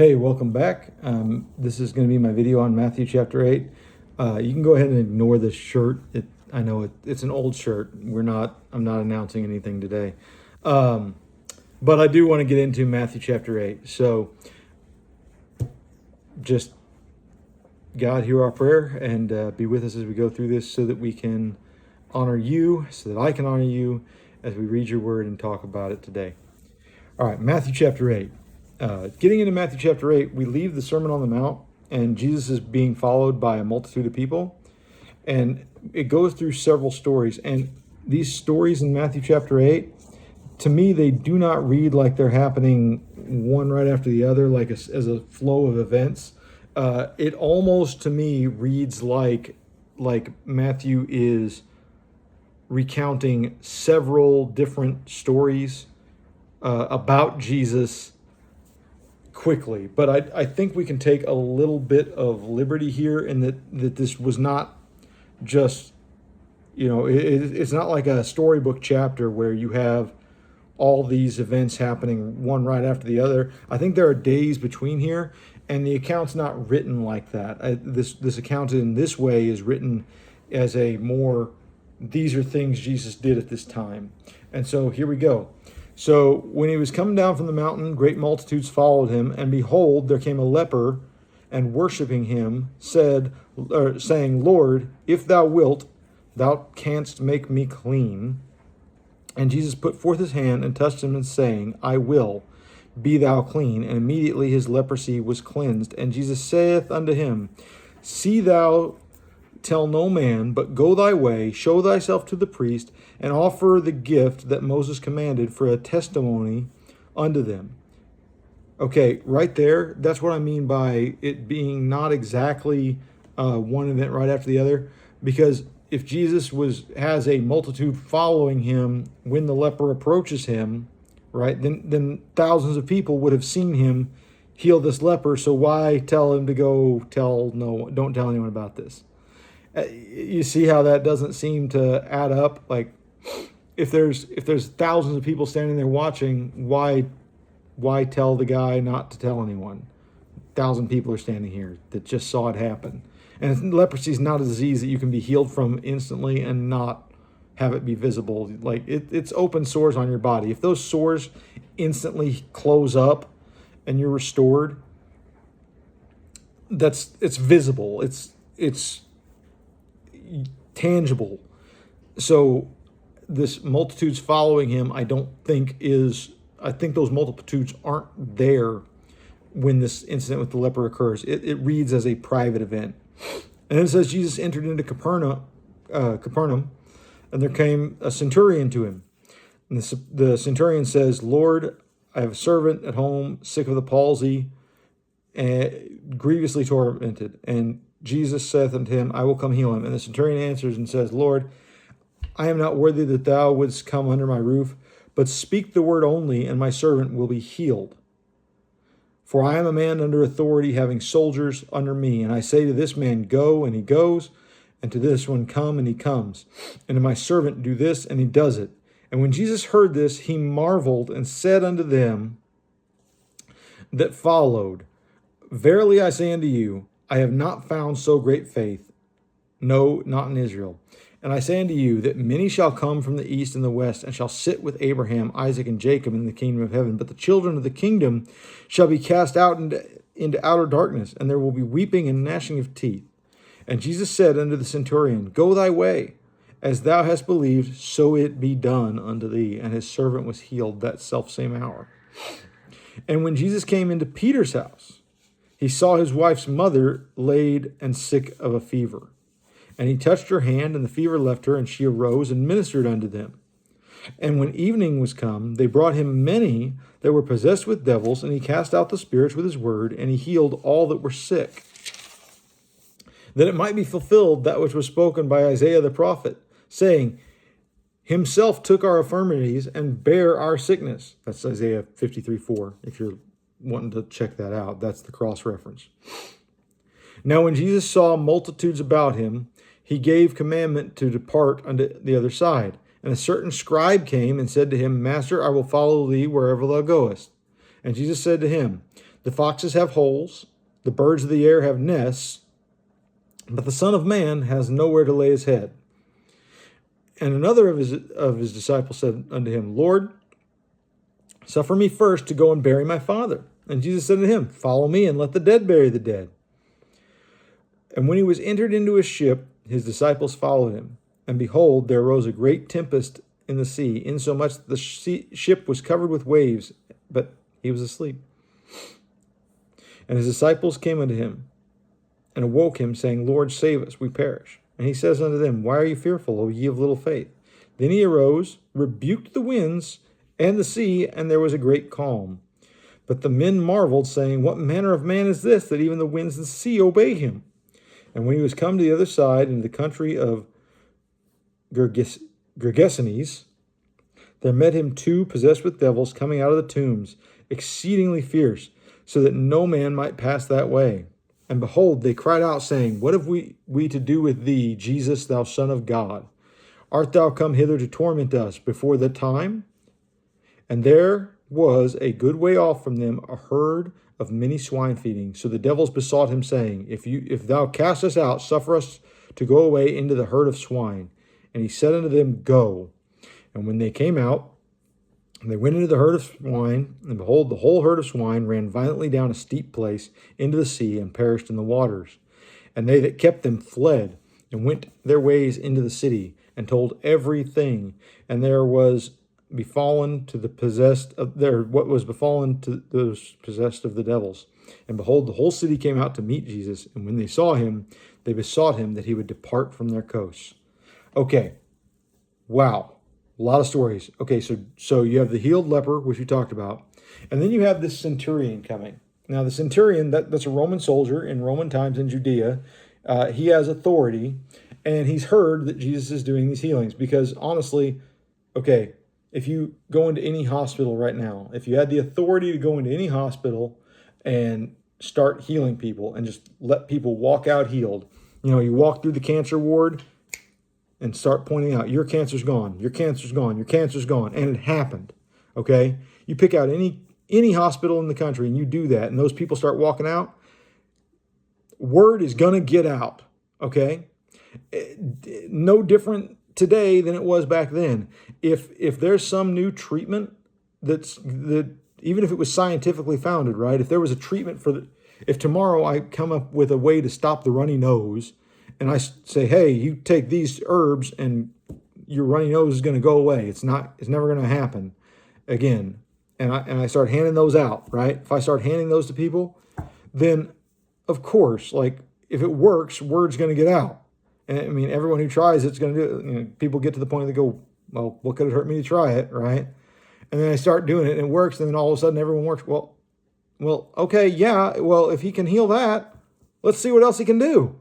Hey, welcome back. This is going to be my video on Matthew chapter 8. You can go ahead and ignore this shirt. I know it's an old shirt. I'm not announcing anything today. But I do want to get into Matthew chapter 8. So just God, hear our prayer and be with us as we go through this so that we can honor you, so that I can honor you as we read your word and talk about it today. All right, Matthew chapter 8. Getting into Matthew chapter 8, we leave the Sermon on the Mount, and Jesus is being followed by a multitude of people. And it goes through several stories. And these stories in Matthew chapter 8, to me, they do not read like they're happening one right after the other, like as a flow of events. It almost, to me, reads like Matthew is recounting several different stories about Jesus quickly. But I think we can take a little bit of liberty here in that this was not just, it's not like a storybook chapter where you have all these events happening one right after the other. I think there are days between here, and the account's not written like that. This account in this way is written as a more, these are things Jesus did at this time. And so here we go. So when he was coming down from the mountain, great multitudes followed him, and behold, there came a leper, and worshiping him, saying, Lord, if thou wilt, thou canst make me clean. And Jesus put forth his hand and touched him, and saying, I will, be thou clean. And immediately his leprosy was cleansed. And Jesus saith unto him, See thou tell no man, but go thy way, show thyself to the priest, and offer the gift that Moses commanded for a testimony unto them. Okay, right there, that's what I mean by it being not exactly one event right after the other, because if Jesus has a multitude following him when the leper approaches him, right, then thousands of people would have seen him heal this leper, so why tell him to go don't tell anyone about this? You see how that doesn't seem to add up? Like, if there's thousands of people standing there watching, why tell the guy not to tell anyone? 1,000 people are standing here that just saw it happen. And leprosy is not a disease that you can be healed from instantly and not have it be visible. Like, it's open sores on your body. If those sores instantly close up and you're restored, it's visible. It's tangible. So this multitudes following him, I think those multitudes aren't there when this incident with the leper occurs. It reads as a private event. And then it says Jesus entered into Capernaum, and there came a centurion to him. And the centurion says, Lord, I have a servant at home, sick of the palsy, and grievously tormented. And Jesus saith unto him, I will come heal him. And the centurion answers and says, Lord, I am not worthy that thou wouldst come under my roof, but speak the word only, and my servant will be healed. For I am a man under authority, having soldiers under me. And I say to this man, go, and he goes, and to this one, come, and he comes. And to my servant, do this, and he does it. And when Jesus heard this, he marveled and said unto them that followed, Verily I say unto you, I have not found so great faith, no, not in Israel. And I say unto you that many shall come from the east and the west, and shall sit with Abraham, Isaac, and Jacob in the kingdom of heaven. But the children of the kingdom shall be cast out into outer darkness, and there will be weeping and gnashing of teeth. And Jesus said unto the centurion, Go thy way, as thou hast believed, so it be done unto thee. And his servant was healed that selfsame hour. And when Jesus came into Peter's house, he saw his wife's mother laid and sick of a fever. And he touched her hand, and the fever left her, and she arose and ministered unto them. And when evening was come, they brought him many that were possessed with devils, and he cast out the spirits with his word, and he healed all that were sick, that it might be fulfilled that which was spoken by Isaiah the prophet, saying, Himself took our infirmities and bare our sickness. That's Isaiah 53:4, if you're wanting to check that out. That's the cross reference. Now when Jesus saw multitudes about him, he gave commandment to depart unto the other side. And a certain scribe came and said to him, Master, I will follow thee wherever thou goest. And Jesus said to him, The foxes have holes, the birds of the air have nests, but the Son of Man has nowhere to lay his head. And another of his disciples said unto him, Lord, suffer me first to go and bury my father. And Jesus said to him, Follow me, and let the dead bury the dead. And when he was entered into a ship, his disciples followed him. And behold, there arose a great tempest in the sea, insomuch that the ship was covered with waves, but he was asleep. And his disciples came unto him, and awoke him, saying, Lord, save us, we perish. And he says unto them, Why are you fearful, O ye of little faith? Then he arose, rebuked the winds and the sea, and there was a great calm. But the men marveled, saying, What manner of man is this, that even the winds and the sea obey him? And when he was come to the other side, into the country of Gergesenes, there met him two possessed with devils, coming out of the tombs, exceedingly fierce, so that no man might pass that way. And behold, they cried out, saying, What have we to do with thee, Jesus, thou Son of God? Art thou come hither to torment us before the time? And there was a good way off from them a herd of many swine feeding. So the devils besought him, saying, If thou cast us out, suffer us to go away into the herd of swine. And he said unto them, Go. And when they came out, they went into the herd of swine, and behold, the whole herd of swine ran violently down a steep place into the sea, and perished in the waters. And they that kept them fled, and went their ways into the city, and told everything. And there was befallen to the possessed of what was befallen to those possessed of the devils. And behold, the whole city came out to meet Jesus, and when they saw him, they besought him that he would depart from their coasts. Okay, wow. A lot of stories. Okay, so you have the healed leper, which we talked about, and then you have this centurion coming. Now, the centurion, that's a Roman soldier in Roman times in Judea. He has authority, and he's heard that Jesus is doing these healings because, honestly, okay, if you go into any hospital right now, if you had the authority to go into any hospital and start healing people and just let people walk out healed, you walk through the cancer ward and start pointing out, your cancer's gone, your cancer's gone, your cancer's gone. And it happened, okay? You pick out any hospital in the country and you do that, and those people start walking out, word is going to get out, okay? No different today than it was back then. If there's some new treatment that even if it was scientifically founded, right? If there was a treatment if tomorrow I come up with a way to stop the runny nose, and I say, hey, you take these herbs and your runny nose is going to go away. It's never going to happen again. And I start handing those out, right? If I start handing those to people, then of course, like if it works, word's going to get out. And I mean, everyone who tries it's going to do it. People get to the point they go, well, what could it hurt me to try it, right? And then I start doing it and it works. And then all of a sudden everyone works. Well, okay, yeah. Well, if he can heal that, let's see what else he can do.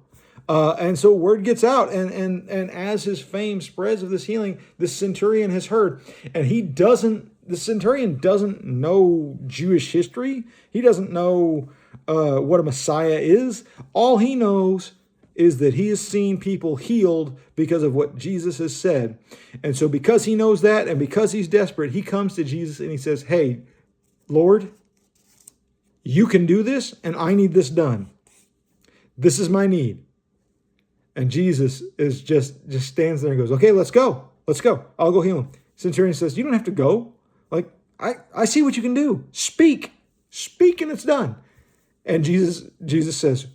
And so word gets out, and as his fame spreads of this healing, this centurion has heard, and the centurion doesn't know Jewish history. He doesn't know what a Messiah is. All he knows is that he has seen people healed because of what Jesus has said. And so because he knows that, and because he's desperate, he comes to Jesus and he says, hey, Lord, you can do this, and I need this done. This is my need. And Jesus is just stands there and goes, okay, let's go. I'll go heal him. Centurion says, you don't have to go. Like, I see what you can do. Speak and it's done. And Jesus says,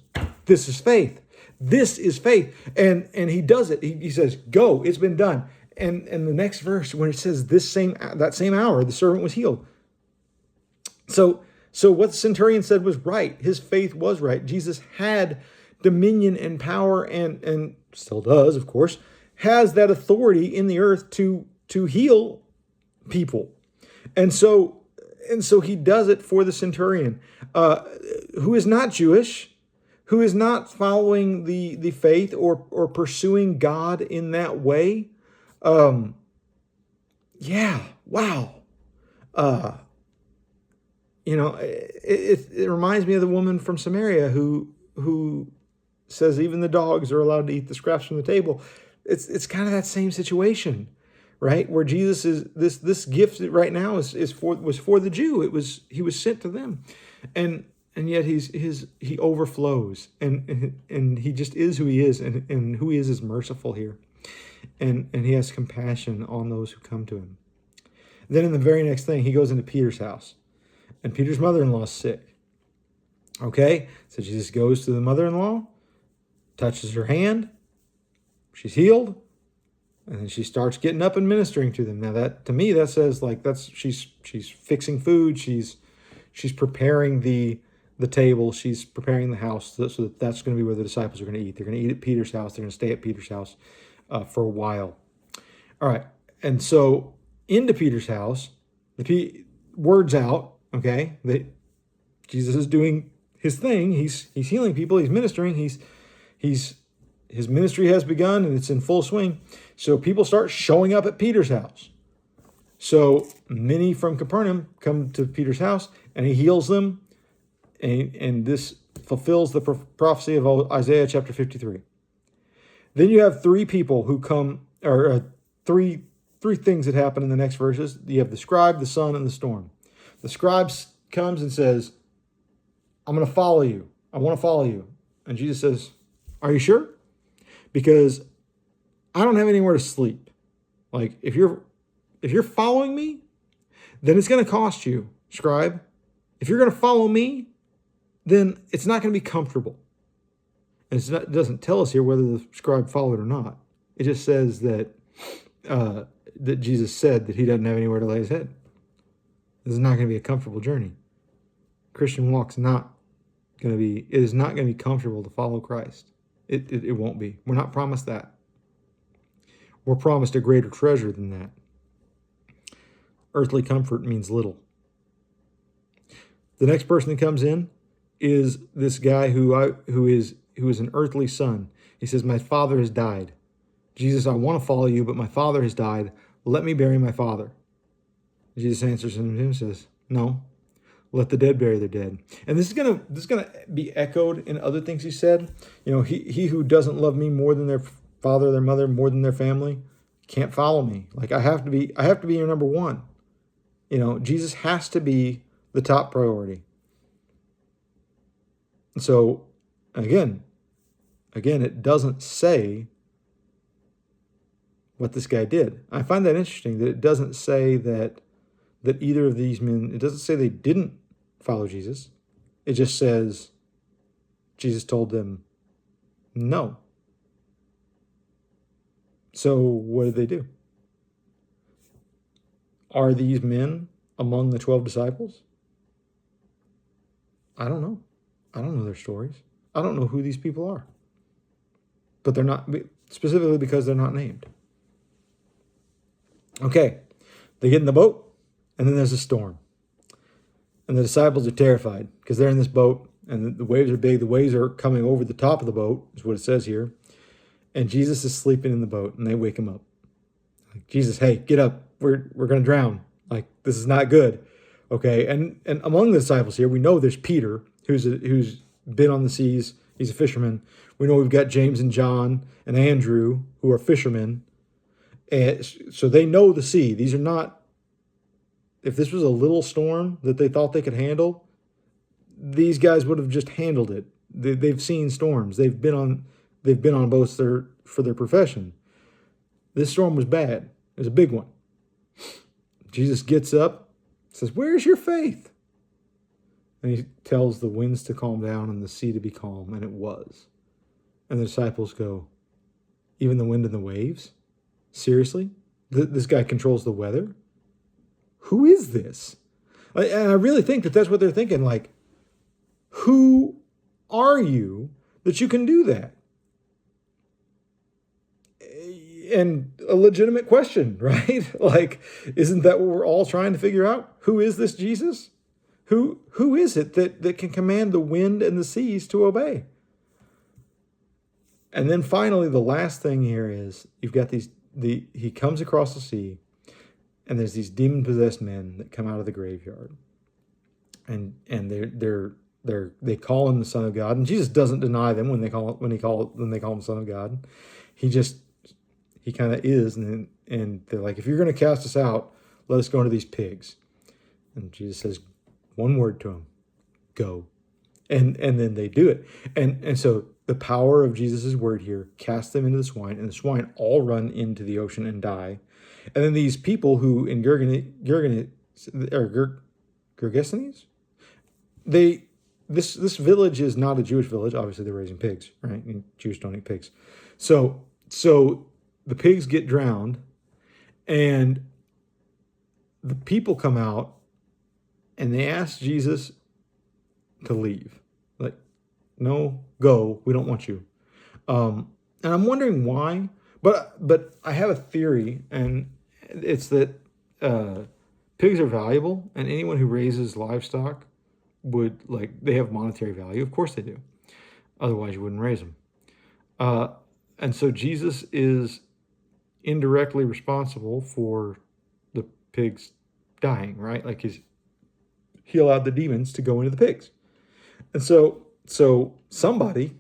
this is faith. This is faith. And he does it. He says, go, it's been done. And the next verse, when it says that same hour, the servant was healed. So what the centurion said was right. His faith was right. Jesus had dominion and power, and still does, of course, has that authority in the earth to heal people. And so he does it for the centurion, who is not Jewish, who is not following the faith or pursuing God in that way. Yeah, wow. It reminds me of the woman from Samaria who says even the dogs are allowed to eat the scraps from the table. It's kind of that same situation, right? Where Jesus is this gift right now was for the Jew. He was sent to them, and and yet he overflows, and he just is who he is, and who he is merciful here, and he has compassion on those who come to him. Then in the very next thing, he goes into Peter's house, and Peter's mother-in-law is sick. Okay, so Jesus goes to the mother-in-law, touches her hand, she's healed, and then she starts getting up and ministering to them. Now that, to me, that says like she's fixing food, she's preparing the table, she's preparing the house, so that's going to be where the disciples are going to eat. They're going to eat at Peter's house. They're going to stay at Peter's house for a while. All right, and so into Peter's house, word's out. Okay, that Jesus is doing his thing. He's healing people. He's ministering. His ministry has begun and it's in full swing. So people start showing up at Peter's house. So many from Capernaum come to Peter's house, and he heals them. And this fulfills the prophecy of Isaiah chapter 53. Then you have three people who come, or three things that happen in the next verses. You have the scribe, the son, and the storm. The scribe comes and says, I'm going to follow you. I want to follow you. And Jesus says, are you sure? Because I don't have anywhere to sleep. Like, if you're following me, then it's going to cost you, scribe. If you're going to follow me, then it's not going to be comfortable. And it doesn't tell us here whether the scribe followed or not. It just says that that Jesus said that he doesn't have anywhere to lay his head. This is not going to be a comfortable journey. Christian walk's not going to be, it is not going to be comfortable to follow Christ. It won't be. We're not promised that. We're promised a greater treasure than that. Earthly comfort means little. The next person that comes in is this guy who is an earthly son. He says, my father has died. Jesus, I want to follow you, but my father has died. Let me bury my father. Jesus answers him and says, no, let the dead bury their dead. And this is gonna be echoed in other things he said. You know, he who doesn't love me more than their father or their mother, more than their family, can't follow me. Like, I have to be your number one. You know, Jesus has to be the top priority. And so, again, it doesn't say what this guy did. I find that interesting that it doesn't say that either of these men, it doesn't say they didn't follow Jesus. It just says Jesus told them no. So what did they do? Are these men among the 12 disciples? I don't know. I don't know their stories. I don't know who these people are. But they're not, specifically because they're not named. Okay, they get in the boat, and then there's a storm. And the disciples are terrified because they're in this boat, and the waves are big. The waves are coming over the top of the boat, is what it says here. And Jesus is sleeping in the boat, and they wake him up. Like, Jesus, hey, get up. We're going to drown. Like, this is not good. Okay, and among the disciples here, we know there's Peter, who's been on the seas. He's a fisherman. We know we've got James and John and Andrew, who are fishermen. And so they know the sea. These are not, if this was a little storm that they thought they could handle, these guys would have just handled it. They've seen storms. They've been on boats for their profession. This storm was bad. It was a big one. Jesus gets up, says, "Where's your faith?" And he tells the winds to calm down and the sea to be calm, and it was. And the disciples go, "Even the wind and the waves? Seriously? This guy controls the weather? Who is this?" And I really think that that's what they're thinking. Like, who are you that you can do that? And a legitimate question, right? Like, isn't that what we're all trying to figure out? Who is this Jesus? Who is it that can command the wind and the seas to obey? And then finally, the last thing here is you've got he comes across the sea, and there's these demon-possessed men that come out of the graveyard, and they call him the Son of God, and Jesus doesn't deny them when they call him the Son of God. He kind of is, and they're like, "If you're going to cast us out, let us go into these pigs." And Jesus says one word to him: "Go." And then they do it. And so the power of Jesus' word here casts them into the swine, and the swine all run into the ocean and die. And then these people who in Gergesenes, this village is not a Jewish village. Obviously, they're raising pigs, right? And Jews don't eat pigs. So the pigs get drowned, and the people come out, and they ask Jesus to leave. Like, no, go. We don't want you. And I'm wondering why. But I have a theory, and it's that pigs are valuable, and anyone who raises livestock would, like, they have monetary value. Of course they do. Otherwise, you wouldn't raise them. And so Jesus is indirectly responsible for the pigs dying, right? Like he allowed the demons to go into the pigs. And so somebody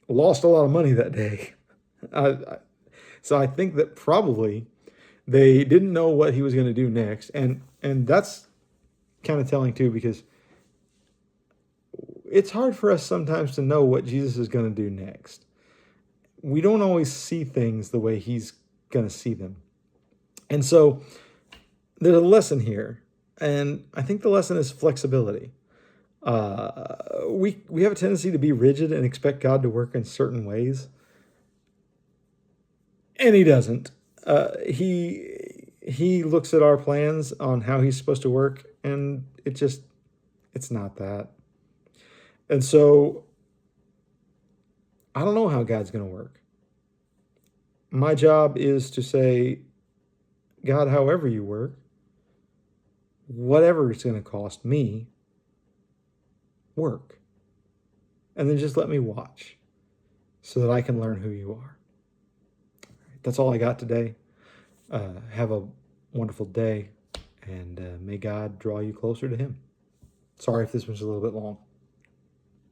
lost a lot of money that day. So I think that probably they didn't know what he was going to do next. And that's kind of telling too, because it's hard for us sometimes to know what Jesus is going to do next. We don't always see things the way he's going to see them. And so there's a lesson here. And I think the lesson is flexibility. We have a tendency to be rigid and expect God to work in certain ways. And he doesn't. He looks at our plans on how he's supposed to work, and it's not that. And so I don't know how God's going to work. My job is to say, God, however you work, whatever it's going to cost me, work. And then just let me watch so that I can learn who you are. That's all I got today. Have a wonderful day, and may God draw you closer to him. Sorry if this was a little bit long.